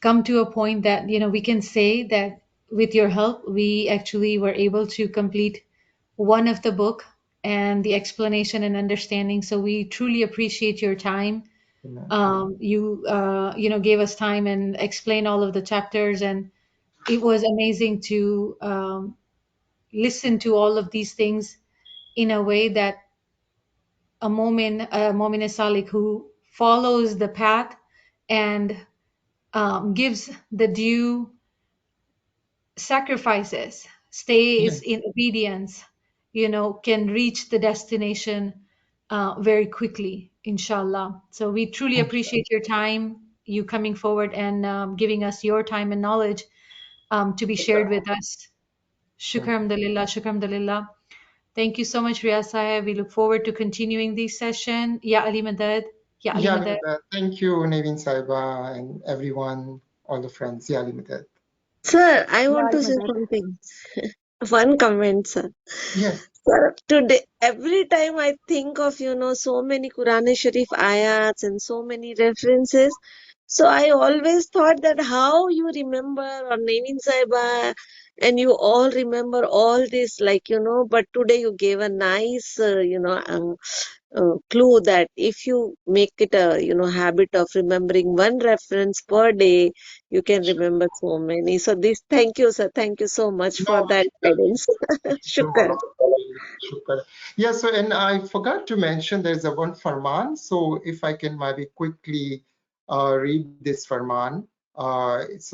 come to a point that, you know, we can say that with your help, we actually were able to complete one of the book and the explanation and understanding. So we truly appreciate your time. You know, gave us time and explained all of the chapters, and it was amazing to listen to all of these things in a way that a momin salik who follows the path and gives the due sacrifices, stays Yes. in obedience, can reach the destination very quickly, inshallah. So we truly appreciate your time, you coming forward and giving us your time and knowledge to be shared with us. Shukram dalillah, shukram dalillah. Thank you so much, Riyaz Sahib. We look forward to continuing this session. Ya Ali Madad. Ya Ali Yeah, Madad. thank you, Naveen Saiba, and everyone, all the friends. Yeah, limited. Sir, I Yeah, want to say Madad. something. One comment, sir. Yes. Sir, today, every time I think of, so many Quran Sharif ayats and so many references, so I always thought that how you remember, or Naveen Saiba, and you all remember all this, but today you gave a nice, clue that if you make it a, habit of remembering one reference per day, you can remember so many. So thank you, sir. Thank you so much No, for that guidance. Shukran. no, shukar. Yeah, so, and I forgot to mention there's a one farman. So if I can maybe quickly read this farman. Please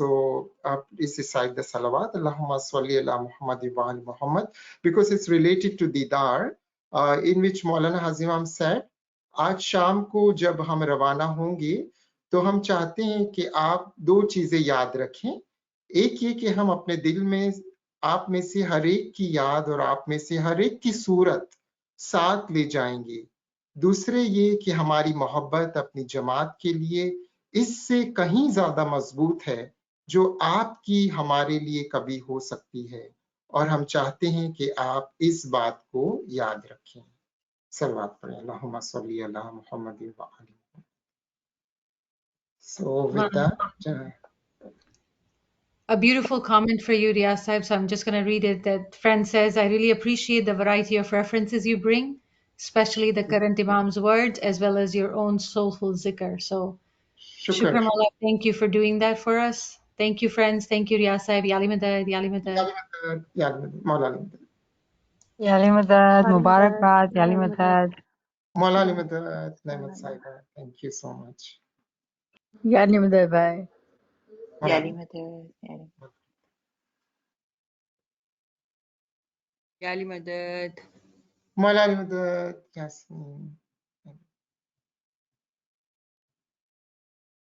recite the salawat, Allahumma salli ala Muhammad wa ali Muhammad, because it's related to didar, in which Maulana Hazimam said, आज शाम को जब हम रवाना होंगे तो हम चाहते हैं कि आप दो चीजें याद रखें। एक ये कि हम अपने दिल में आप में से हर एक की याद और आप में से हर एक की सूरत साथ ले जाएंगे। दूसरे ये कि हमारी मोहब्बत अपनी जमात के लिए इससे कहीं ज्यादा मजबूत है जो आपकी हमारे लिए कभी हो सकती है, और हम चाहते हैं कि आप इस बात को याद रखें। सलवात पढ़ें, अल्लाहुम्मा सल्ली अला मुहम्मद व आलि। So with that, A beautiful comment for you, Riyaz Sahib. So I'm just going to read it. That friend says, I really appreciate the variety of references you bring, especially the current Imam's words, as well as your own soulful zikr. So, shukran. shukran Allah. Thank you for doing that for us. Thank you, friends. Thank you, Riyaz Sahib. Yali Madad, Yali Madad. Maula Limdad. Yali Madad, Ali Madad. Mubarakbad, Yali Ali Madad. Madad. Maula Limdad, Naimat Saiba. Thank you so much. Yali Madad, bye. Yali Maula Madad, Yali Yali Madad. Limdad, Yasmin.